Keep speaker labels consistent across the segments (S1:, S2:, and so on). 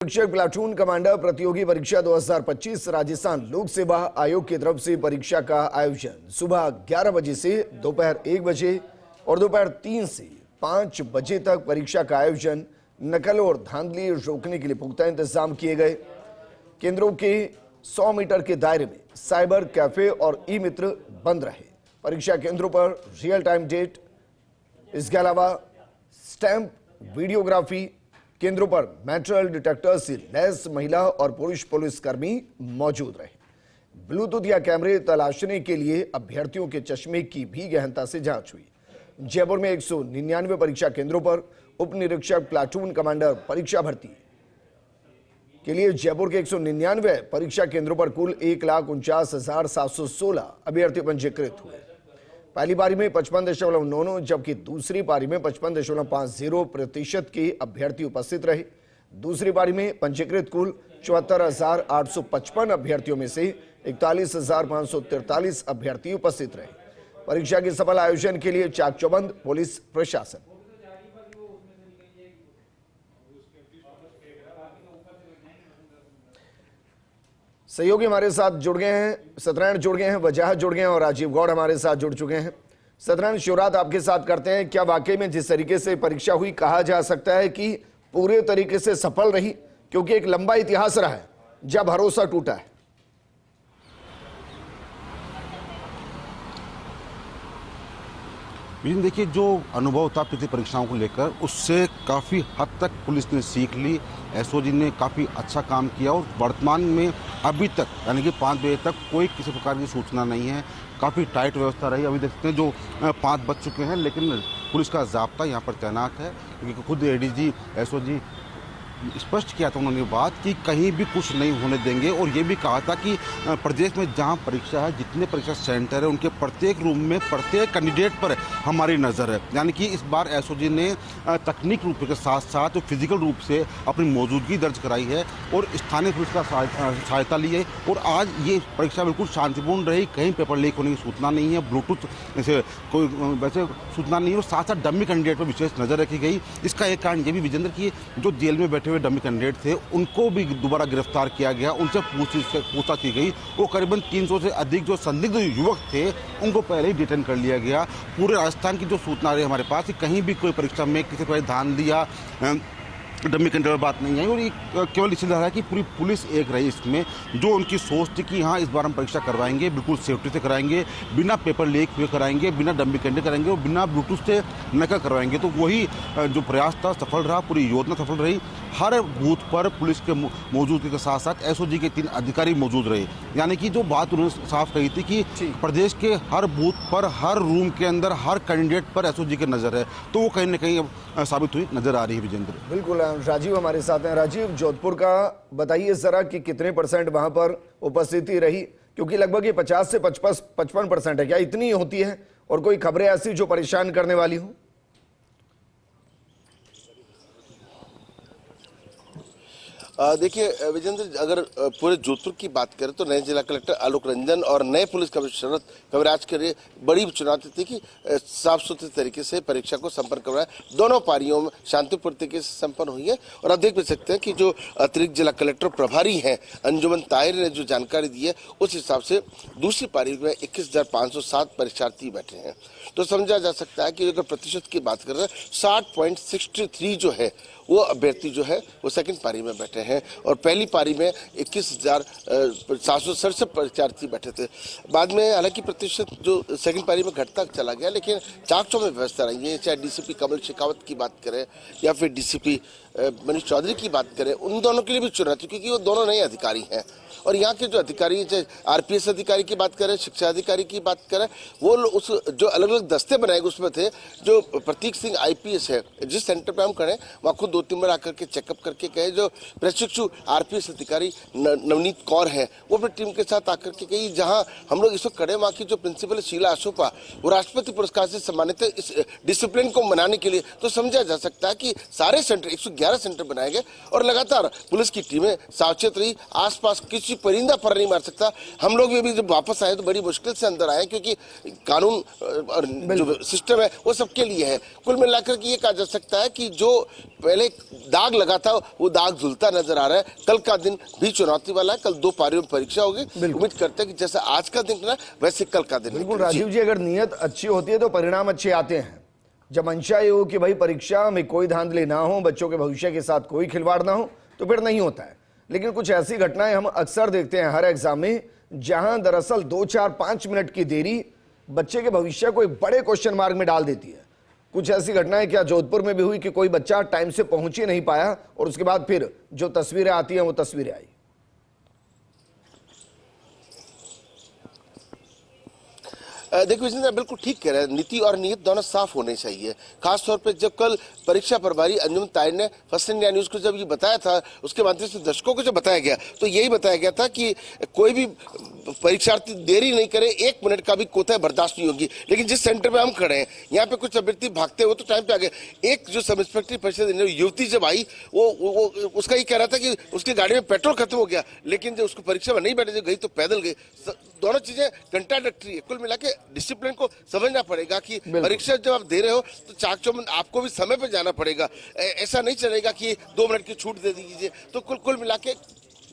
S1: शिक्षक platoon commander प्रतियोगी परीक्षा 2025 राजस्थान लोक सेवा आयोग की तरफ से परीक्षा का आयोजन सुबह 11 बजे से दोपहर 1 बजे और दोपहर 3 से 5 बजे तक परीक्षा का आयोजन नकल और धांधली रोकने के लिए पुख्ता इंतजाम किए गए। केंद्रों के 100 मीटर के दायरे में साइबर कैफे और ई मित्र बंद रहे। परीक्षा केंद्रों पर रियल टाइम डेट, इसके अलावा स्टैंप, वीडियोग्राफी, केंद्रों पर मेटल डिटेक्टर से लैस महिला और पुरुष पुलिसकर्मी मौजूद रहे। ब्लूटूथ या कैमरे तलाशने के लिए अभ्यर्थियों के चश्मे की भी गहनता से जांच हुई। जयपुर में 199 परीक्षा केंद्रों पर उप निरीक्षक प्लाटून कमांडर परीक्षा भर्ती के लिए जयपुर के 199 परीक्षा केंद्रों पर कुल 1,49,716 अभ्यर्थी पंजीकृत हुए। पहली पारी में 55.99 जबकि दूसरी पारी में 55.50% के अभ्यर्थी उपस्थित रहे। दूसरी पारी में पंजीकृत कुल 74,855 अभ्यर्थियों में से 41,543 अभ्यर्थी उपस्थित रहे। परीक्षा के सफल आयोजन के लिए चाक चौबंद पुलिस प्रशासन। सहयोगी हमारे साथ जुड़ गए हैं, सत्यनारायण जुड़ गए हैं, वजाहत जुड़ गए हैं और राजीव गौड़ हमारे साथ जुड़ चुके हैं। सत्यनारायण, शुरुआत आपके साथ करते हैं। क्या वाकई में जिस तरीके से परीक्षा हुई कहा जा सकता है कि पूरे तरीके से सफल रही, क्योंकि एक लंबा इतिहास रहा है जब भरोसा टूटा है?
S2: देखिए, जो अनुभव था पिछली परीक्षाओं को लेकर उससे काफ़ी हद तक पुलिस ने सीख ली। एसओजी ने काफ़ी अच्छा काम किया और वर्तमान में अभी तक यानी कि 5 बजे तक कोई किसी प्रकार की सूचना नहीं है। काफ़ी टाइट व्यवस्था रही। अभी देखते हैं जो 5 बज चुके हैं, लेकिन पुलिस का जाब्ता यहाँ पर तैनात है, क्योंकि खुद एडीजी एसओजी स्पष्ट किया था उन्होंने बात कि कहीं भी कुछ नहीं होने देंगे। और ये भी कहा था कि प्रदेश में जहां परीक्षा है, जितने परीक्षा सेंटर है, उनके प्रत्येक रूम में प्रत्येक कैंडिडेट पर हमारी नज़र है। यानी कि इस बार एसओजी ने तकनीक रूप के साथ साथ फिजिकल रूप से अपनी मौजूदगी दर्ज कराई है और स्थानीय पुलिस का सहायता ली है। और आज ये परीक्षा बिल्कुल शांतिपूर्ण रही, कहीं पेपर लीक होने की सूचना नहीं है, ब्लूटूथ से कोई वैसे सूचना नहीं है और साथ साथ डमी कैंडिडेट पर विशेष नज़र रखी गई। इसका एक कारण ये भी विजेंद्र की जो जेल में हुए डमी कैंडिडेट थे उनको भी दोबारा गिरफ्तार किया गया, उनसे पूछताछ की गई। वो करीबन 300 से अधिक जो संदिग्ध युवक थे उनको पहले ही डिटेन कर लिया गया। पूरे राजस्थान की जो सूचना रही हमारे पास कि कहीं भी कोई परीक्षा में किसी पर धांधली या डमी कैंडिडेट बात नहीं आई। और ये केवल इसलिए रहा है कि पूरी पुलिस एक रही इसमें, जो उनकी सोच थी कि हाँ इस बार हम परीक्षा करवाएंगे, बिल्कुल सेफ्टी से कराएंगे, बिना पेपर लीक हुए कराएंगे, बिना डमी कैंडिडेट कराएंगे और बिना ब्लूटूथ से नकल करवाएंगे। तो वही जो प्रयास था सफल रहा, पूरी योजना सफल रही। हर बूथ पर पुलिस के मौजूदगी के साथ साथ एसओजी के 3 अधिकारी मौजूद रहे। यानी कि जो बात उन्होंने साफ कही थी कि प्रदेश के हर बूथ पर, हर रूम के अंदर, हर कैंडिडेट पर एसओजी की नज़र है, तो वो कहीं ना कहीं अब साबित हुई नजर आ रही है। विजेंद्र, बिल्कुल।
S1: राजीव हमारे साथ हैं। राजीव, जोधपुर का बताइए जरा कि कितने % वहां पर उपस्थिति रही, क्योंकि लगभग ये 50 से 55% है, क्या इतनी होती है? और कोई खबरें ऐसी जो परेशान करने वाली हो?
S3: देखिए विजेंद्र, अगर पूरे जोधपुर की बात करें तो नए जिला कलेक्टर आलोक रंजन और नए पुलिस कमिश्नर कवराज के लिए बड़ी चुनौती थी कि साफ सुथरे तरीके से परीक्षा को संपन्न करवाया। दोनों पारियों में शांतिपूर्ण तरीके से संपन्न हुई है। और आप देख भी सकते हैं कि जो अतिरिक्त जिला कलेक्टर प्रभारी हैं अंजुमन ताहिर ने जो जानकारी दी है, उस हिसाब से दूसरी पारी में 21,507 परीक्षार्थी बैठे हैं। तो समझा जा सकता है कि अगर प्रतिशत की बात कर रहे हैं, 60.63 जो है वो अभ्यर्थी जो है वो सेकंड पारी में बैठे हैं। और पहली पारी में 21,767 परीक्षार्थी बैठे थे। बाद में हालांकि प्रतिशत जो सेकंड पारी में घटता चला गया, लेकिन चाक चौबंद में व्यवस्था रही है। चाहे डीसीपी कमल शेखावत की बात करें या फिर डीसीपी मनीष चौधरी की बात करें, उन दोनों के लिए भी चुनौती, क्योंकि वो दोनों नए अधिकारी हैं। और यहाँ के जो अधिकारी, चाहे आरपीएस अधिकारी की बात करें, शिक्षा अधिकारी की बात करें, वो उस जो अलग अलग दस्ते बनाए गए उसमें थे। जो प्रतीक सिंह आईपीएस है, जिस सेंटर पे हम खड़े वहाँ खुद 2-3 बार आकर के चेकअप करके गए। जो प्रशिक्षु आरपीएस अधिकारी नवनीत कौर है, वो अपनी टीम के साथ आकर के गई। जहाँ हम लोग इस वक्त खड़े, वहाँ की जो प्रिंसिपल शीला अशोपा, वो राष्ट्रपति पुरस्कार से सम्मानित है इस डिसिप्लिन को मनाने के लिए। तो समझा जा सकता है कि सारे सेंटर 111 सेंटर बनाए गए और लगातार पुलिस की टीमें सावचेत रही। आसपास किसी परिंदा पर नहीं मार सकता। हम लोग भी अभी जब वापस आए तो बड़ी मुश्किल से अंदर आए, क्योंकि कानून और जो सिस्टम है वो सबके लिए है। कुल मिलाकर के ये कहा जा सकता है कि जो पहले दाग लगा था वो दाग धुलता नजर नजर आ रहा है। कल का दिन भी चुनौती वाला है, कल 2 पारियों में परीक्षा होगी। उम्मीद करते हैं कि जैसा आज का दिन ना वैसे कल का दिन।
S1: बिल्कुल राजीव जी, अगर नीयत अच्छी होती है तो परिणाम अच्छे आते हैं। जब मंशा ये हो कि भाई परीक्षा में कोई धांधली ना हो, बच्चों के भविष्य के साथ कोई खिलवाड़ ना हो, तो फिर नहीं होता है। लेकिन कुछ ऐसी घटनाएं हम अक्सर देखते हैं हर एग्जाम में, जहां दरअसल 2, 4, 5 मिनट की देरी बच्चे के भविष्य को एक बड़े क्वेश्चन मार्क में डाल देती है। कुछ ऐसी घटनाएं क्या जोधपुर में भी हुई कि कोई बच्चा टाइम से पहुंच ही नहीं पाया और उसके बाद फिर जो तस्वीरें आती हैं वो तस्वीरें आई।
S3: देखिए विजेंद्र बिल्कुल ठीक कह रहे हैं, नीति और नीयत दोनों साफ होने चाहिए। खासतौर पे जब कल परीक्षा प्रभारी अंजुम ताहिर ने फर्स्ट इंडिया न्यूज को जब ये बताया था, उसके माध्यम से दर्शकों को जब बताया गया तो यही बताया गया था कि कोई भी परीक्षार्थी देरी नहीं करे, 1 मिनट का भी कोताही बर्दाश्त नहीं होगी। लेकिन जिस सेंटर पे हम खड़े हैं, यहाँ पे कुछ अभ्यर्थी भागते हुए तो टाइम पे आ गए। एक जो सब इंस्पेक्टर परिषद युवती जब आई, वो उसका ये कह रहा था कि उसकी गाड़ी में पेट्रोल खत्म हो गया, लेकिन जो उसको परीक्षा में नहीं बैठे, जो गई तो पैदल गई। दोनों चीजें कंट्राडिक्टरी है। कुल मिला के डिसिप्लिन को समझना पड़ेगा कि परीक्षा जब आप दे रहे हो तो चाक चौबंद आपको भी समय पे जाना पड़ेगा। ऐसा नहीं चलेगा कि 2 मिनट की छूट दे दीजिए। तो कुल मिला के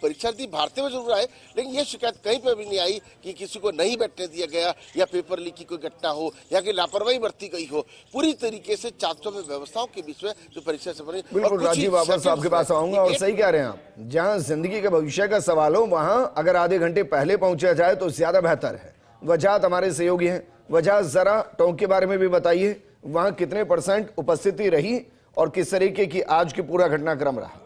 S3: परीक्षार्थी भारते हुए जरूर आए, लेकिन ये शिकायत कहीं पर भी नहीं आई कि किसी को नहीं बैठने दिया गया या पेपर लीक की कोई घटना हो या कि लापरवाही बरती गई हो। पूरी तरीके से चाक चौबंद व्यवस्थाओं के बीच में जो परीक्षा से बनी।
S1: बिल्कुल राजीव, वापस आपके पास आऊंगा और सही कह रहे हैं आप, जहां जिंदगी के भविष्य का सवाल हो वहां अगर आधे घंटे पहले पहुंचा जाए तो ज्यादा बेहतर है। वजह हमारे सहयोगी हैं, वजह जरा टोंक के बारे में भी बताइए, वहां कितने % उपस्थिति रही और किस तरीके की आज की पूरा घटनाक्रम रहा।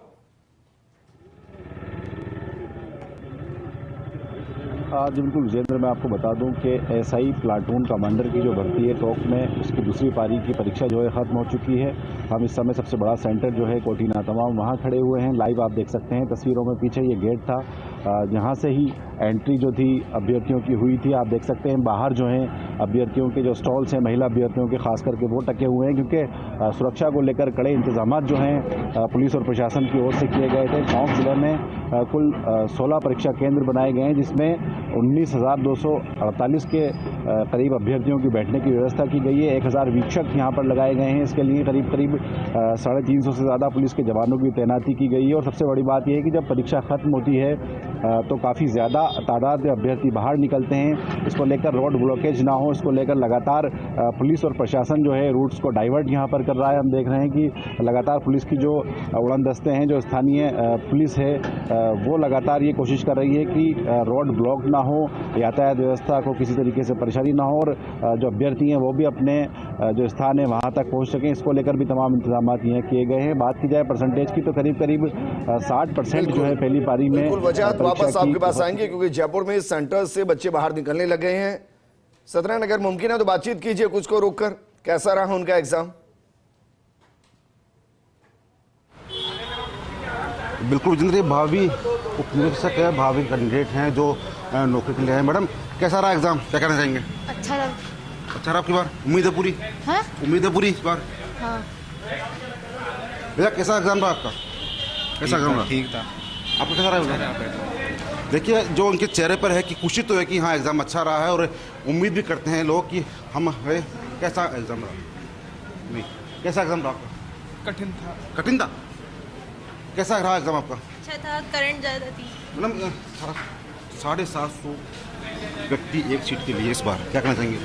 S4: आज बिल्कुल विजेंद्र, मैं आपको बता दूं कि एसआई प्लाटून कमांडर की जो भर्ती है टोंक में, उसकी दूसरी पारी की परीक्षा जो है ख़त्म हो चुकी है। हम इस समय सबसे बड़ा सेंटर जो है कोटिना तमाम वहाँ खड़े हुए हैं। लाइव आप देख सकते हैं तस्वीरों में, पीछे ये गेट था जहाँ से ही एंट्री जो थी अभ्यर्थियों की हुई थी। आप देख सकते हैं बाहर जो हैं अभ्यर्थियों के जो स्टॉल्स हैं, महिला अभ्यर्थियों के खास करके वो टके हुए हैं, क्योंकि सुरक्षा को लेकर कड़े इंतजाम जो हैं पुलिस और प्रशासन की ओर से किए गए थे। टोंक जिले में कुल 16 परीक्षा केंद्र बनाए गए हैं, जिसमें 19,248 के करीब अभ्यर्थियों की बैठने की व्यवस्था की गई है। 1000 वीक्षक यहाँ पर लगाए गए हैं। इसके लिए करीब 350 से ज़्यादा पुलिस के जवानों की तैनाती की गई है। और सबसे बड़ी बात यह है कि जब परीक्षा खत्म होती है तो काफ़ी ज़्यादा तादाद में अभ्यर्थी बाहर निकलते हैं। इसको लेकर रोड ब्लॉकेज ना हो, इसको लेकर लगातार पुलिस और प्रशासन जो है रूट्स को डाइवर्ट यहाँ पर कर रहा है। हम देख रहे हैं कि लगातार पुलिस की जो उड़न दस्ते हैं, जो स्थानीय पुलिस है, वो लगातार ये कोशिश कर रही है कि रोड ब्लॉक ना हो, यातायात व्यवस्था को किसी तरीके से परेशानी ना हो और जो अभ्यर्थी हैं वो भी अपने जो स्थान है वहाँ तक पहुँच सकें। इसको लेकर भी तमाम इंतजाम यहाँ किए गए हैं। बात की जाए परसेंटेज की तो करीब 60% जो है पहली पारी में।
S1: वापस आपके पास आएंगे क्योंकि जयपुर में सेंटर से बच्चे बाहर निकलने लगे हैं। सत्रन, अगर मुमकिन है तो बातचीत कीजिए कुछ को रोककर, कैसा रहा उनका एग्जाम?
S2: बिल्कुल जिंदगी भावी उपनिरीक्षक है, भावी कैंडिडेट हैं जो नौकरी के लिए हैं। मैडम कैसा रहा एग्जाम, क्या कहना चाहेंगे?
S5: अच्छा रहा।
S2: अच्छा रहा आपकी बार? उम्मीद है पूरी?
S5: हाँ?
S2: उम्मीद है पूरी इस बार?
S5: हाँ।
S2: भैया कैसा एग्जाम रहा आपका? कैसा एग्जाम रहा?
S6: ठीक था।
S2: आपका कैसा रहा? देखिए जो उनके चेहरे पर है कि खुशी तो है कि हाँ एग्जाम अच्छा रहा है, और उम्मीद भी करते हैं लोग कि हम कैसा एग्जाम रहा? नहीं, कैसा एग्जाम रहा आपका?
S6: कठिन था।
S2: कठिन था? कैसा रहा एग्जाम आपका?
S5: अच्छा था, करंट ज़्यादा थी।
S2: मैडम 750 व्यक्ति एक सीट के लिए इस बार क्या कहना चाहेंगे?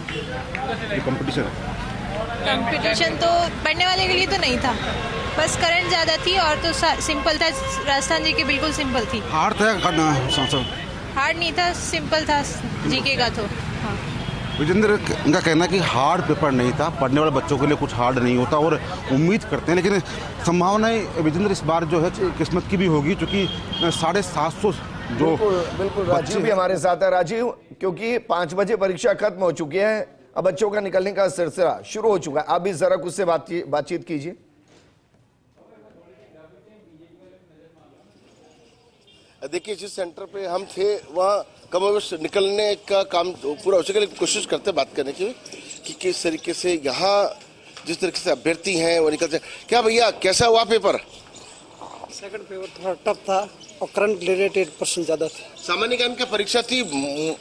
S2: ये कंपटीशन है।
S5: कंपटीशन तो पढ़ने वाले के लिए तो नहीं था, बस करंट ज़्यादा थी और तो सिंपल था। राजस्थान जी की बिल्कुल सिंपल थी।
S2: हार्ड था?
S5: हार्ड नहीं था, सिंपल था जीके का तो। हाँ।
S2: विजेंद्र इनका कहना है कि हार्ड पेपर नहीं था, पढ़ने वाले बच्चों के लिए कुछ हार्ड नहीं होता और उम्मीद करते हैं, लेकिन संभावनाएं विजेंद्र इस बार जो है किस्मत की भी होगी, क्योंकि 750 जो
S1: बिल्कुल राजीव भी हमारे साथ है। राजीव, क्योंकि 5 बजे परीक्षा खत्म हो चुकी है, अब बच्चों का निकलने का सिलसिला शुरू हो चुका है, आप भी जरा कुछ से बातचीत कीजिए।
S3: देखिए जिस सेंटर पे हम थे वहाँ कमोबेश निकलने का काम पूरा हो चुका, लेकिन कोशिश करते हैं बात करने की कि किस तरीके से यहाँ जिस तरीके से अभ्यर्थी हैं वो निकलते हैं। क्या भैया कैसा हुआ पेपर?
S7: सेकंड पेपर थोड़ा टफ था और करंट रिलेटेड प्रश्न ज़्यादा थे।
S3: सामान्य ज्ञान की परीक्षा थी,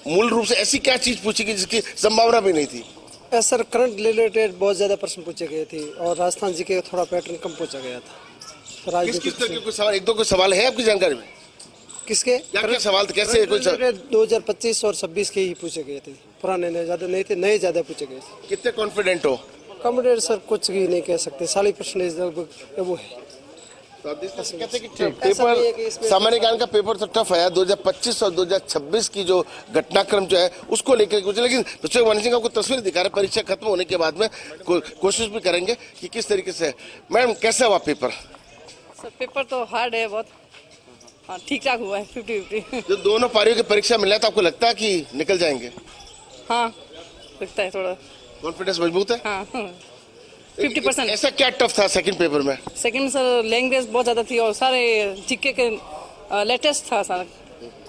S3: मूल रूप से ऐसी क्या चीज़ पूछी गई जिसकी संभावना भी नहीं थी?
S7: सर करंट रिलेटेड बहुत ज़्यादा प्रश्न पूछे गए थे और राजस्थान जी के थोड़ा पैटर्न कम पूछा गया था।
S3: किस तरह के कोई सवाल, एक दो कोई सवाल है आपकी जानकारी में?
S7: किसके
S3: क्या सवाल थे, कैसे कोई
S7: 2025 और 26 के ही पूछे गए थे, पुराने ने ज्यादा नहीं थे, नए ज्यादा पूछे गए थे।
S3: कितने कॉन्फिडेंट हो?
S7: कॉम्पिटेंट सर कुछ भी नहीं कह सकते, 40% लगभग वो है।
S3: तो आप देख सकते हैं कि पेपर, सामान्य ज्ञान का पेपर तो टफ है 2025 और 2026 की जो घटनाक्रम जो है उसको लेकर कुछ, लेकिन बच्चों वन सिंह आपको तस्वीर दिखा रहे, परीक्षा खत्म होने के बाद में कोशिश भी करेंगे कि किस तरीके से। मैडम कैसा हुआ पेपर?
S6: सर पेपर तो हार्ड है बहुत, हाँ ठीक ठाक हुआ है, 50-50।
S3: जो दोनों पारियों की परीक्षा मिला है तो आपको लगता है कि निकल जाएंगे?
S6: हाँ लगता है, थोड़ा
S3: कॉन्फिडेंस मजबूत है।
S6: हाँ 50%।
S3: ऐसा क्या टफ था सेकंड पेपर में?
S6: सेकंड में सर लैंग्वेज बहुत ज़्यादा थी और सारे जीके के लेटेस्ट था सारा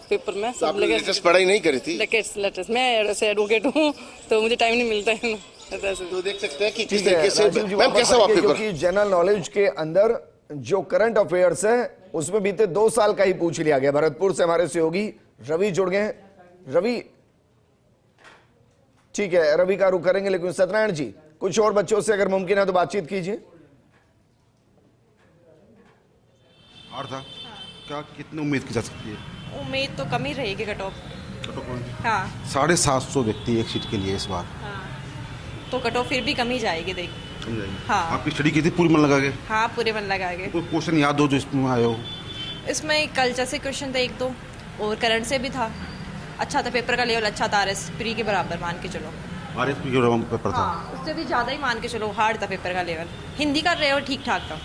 S6: पेपर में।
S3: तो आपने लेटेस्ट पढ़ाई नहीं करी थी?
S6: लेटेस्ट मैं ऐसे एडवोकेट हूँ तो मुझे टाइम नहीं मिलता है ना।
S3: तो देख सकते हैं कि किस तरीके से। मैम कैसा हुआ पेपर?
S1: क्योंकि जनरल नॉलेज के अंदर जो करंट अफेयर्स है उसमें बीते 2 साल का ही पूछ लिया गया। भरतपुर से हमारे सहयोगी रवि जुड़ गए। रवि, ठीक है, रवि का रुख करेंगे, लेकिन सत्यनारायण जी कुछ और बच्चों से अगर मुमकिन है तो बातचीत कीजिए।
S2: हार था क्या, कितनी उम्मीद की जा सकती है?
S8: उम्मीद तो कम ही रहेगी कट ऑफ। हाँ
S2: 750 व्यक्ति एक सीट के लिए इस बार।
S8: हाँ तो कट ऑफ फिर भी कम ही जाएगी, देख। हाँ
S2: आपकी स्टडी की थी पूरी मन लगा के?
S8: हाँ पूरे मन लगा के।
S2: कोई क्वेश्चन याद हो जो इसमें आए हो?
S8: इसमें कल्चर से क्वेश्चन थे 1-2 और करंट से भी था। अच्छा था, पेपर का लेवल अच्छा था, आरएस प्री के बराबर मान के चलो।
S2: आरएस प्री के पेपर था?
S8: हाँ उससे भी ज़्यादा ही मान के चलो, हार्ड था पेपर का लेवल। हिंदी का लेवल ठीक ठाक था।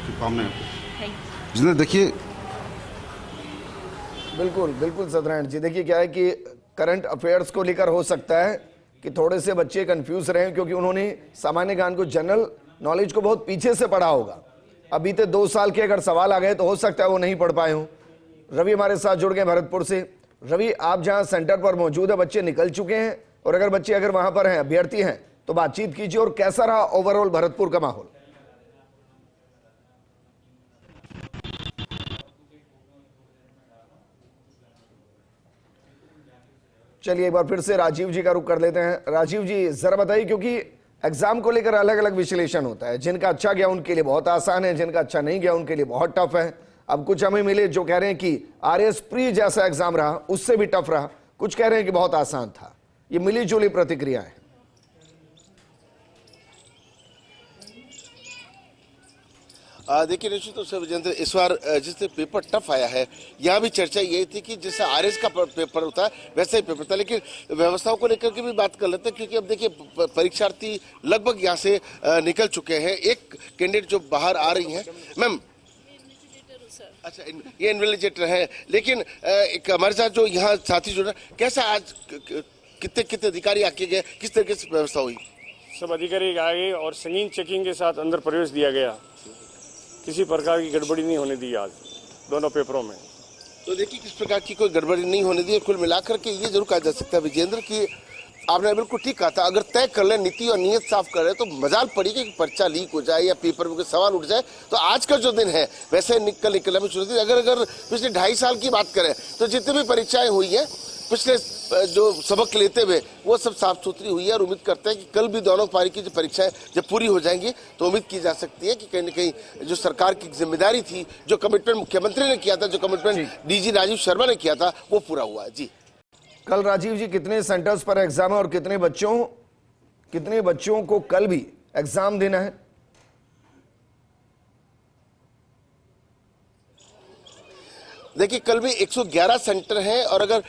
S2: शुभकामनाएं आपको। जिन्हें देखिए,
S1: बिल्कुल बिल्कुल सत्यनारायण जी, देखिए क्या है कि करंट अफेयर्स को लेकर हो सकता है कि थोड़े से बच्चे कंफ्यूज रहे क्योंकि उन्होंने सामान्य ज्ञान को, जनरल नॉलेज को बहुत पीछे से पढ़ा होगा। अब बीते 2 साल के अगर सवाल आ गए तो हो सकता है वो नहीं पढ़ पाए हों। रवि हमारे साथ जुड़ गए भरतपुर से। रवि, आप जहां सेंटर पर मौजूद है, बच्चे निकल चुके हैं और अगर बच्चे अगर वहां पर हैं, अभ्यर्थी हैं, तो बातचीत कीजिए। और कैसा रहा ओवरऑल भरतपुर का माहौल? चलिए एक बार फिर से राजीव जी का रुख कर लेते हैं। राजीव जी जरा बताइए, क्योंकि एग्जाम को लेकर अलग अलग विश्लेषण होता है। जिनका अच्छा गया उनके लिए बहुत आसान है, जिनका अच्छा नहीं गया उनके लिए बहुत टफ है। अब कुछ हमें मिले जो कह रहे हैं कि आरएस प्री जैसा एग्जाम रहा, उससे भी टफ रहा। कुछ कह रहे हैं कि बहुत आसान था। ये मिली जुली प्रतिक्रिया है।
S3: देखिए निश्चित रूप से विजेंद्र, इस बार जिससे पेपर टफ आया है, यहाँ भी चर्चा यही थी कि जैसे आरएस का पेपर होता है वैसा ही पेपर था। लेकिन व्यवस्थाओं को लेकर के भी बात कर लेते हैं, क्योंकि अब देखिए परीक्षार्थी लगभग यहाँ से निकल चुके हैं। एक कैंडिडेट जो बाहर आ रही हैं, मैम अच्छा ये इन्विजिलेटर है, लेकिन एक हमारे साथ जो यहाँ साथी जुड़ा, कैसा आज कितने अधिकारी आके गए, किस तरीके से व्यवस्था हुई?
S9: सब अधिकारी आ गए और संगीन चेकिंग के साथ अंदर प्रवेश दिया गया। किसी प्रकार की गड़बड़ी नहीं होने दी आज दोनों पेपरों में।
S3: तो देखिए किस प्रकार की कोई गड़बड़ी नहीं होने दी। कुल मिलाकर के ये जरूर कहा जा सकता है विजेंद्र कि आपने बिल्कुल ठीक कहा था, अगर तय कर ले, नीति और नीयत साफ कर रहे तो मजाल पड़ेगी कि पर्चा लीक हो जाए या पेपर में कोई सवाल उठ जाए। तो आज का जो दिन है वैसे निकलना भी शुरू थी। अगर पिछले 2.5 साल की बात करें तो जितनी भी परीक्षाएं हुई है पिछले जो सबक लेते हुए वो सब साफ सुथरी हुई है। और उम्मीद करते हैं कि कल भी दोनों पारी की जो परीक्षाएं जब पूरी हो जाएंगी तो उम्मीद की जा सकती है कि कहीं न कहीं जो सरकार की जिम्मेदारी थी, जो कमिटमेंट मुख्यमंत्री ने किया था, जो कमिटमेंट डीजी राजीव शर्मा ने किया था, वो पूरा हुआ है। जी
S1: कल राजीव जी कितने सेंटर्स पर एग्जाम है और कितने बच्चों को कल भी एग्जाम देना है?
S3: देखिए कल भी 111 सेंटर हैं और अगर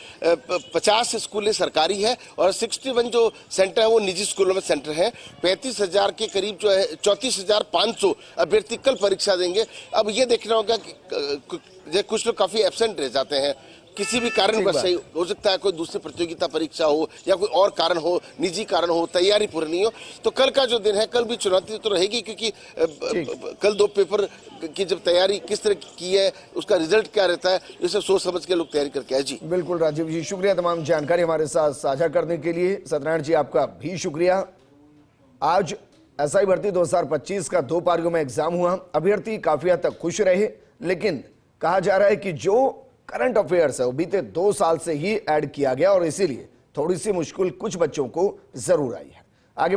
S3: 50 स्कूलें सरकारी है और 61 जो सेंटर है वो निजी स्कूलों में सेंटर है। 35,000 के करीब जो है 34,500 अभ्यर्थी कल परीक्षा देंगे। अब ये देखना होगा कि कुछ लोग काफी एब्सेंट रह जाते हैं, किसी भी कारण बस सही हो सकता है, कोई दूसरी प्रतियोगिता परीक्षा हो या कोई और कारण हो, निजी कारण हो, तैयारी पूरी नहीं हो। तो कल का जो दिन है, कल भी चुनौती तो रहेगी, क्योंकि कल 2 पेपर की जब तैयारी किस तरह की है, उसका रिजल्ट क्या रहता है, इसे सोच समझ के लोग तैयारी करके आए। जी
S1: बिल्कुल राजीव जी, शुक्रिया तमाम जानकारी हमारे साथ साझा करने के लिए। सत्यनारायण जी आपका भी शुक्रिया। आज एसआई भर्ती 2025 का 2 पारियों में एग्जाम हुआ। अभ्यर्थी काफी हद तक खुश रहे, लेकिन कहा जा रहा है कि जो करंट अफेयर्स है वो बीते 2 साल से ही ऐड किया गया और इसीलिए थोड़ी सी मुश्किल कुछ बच्चों को जरूर आई है। आगे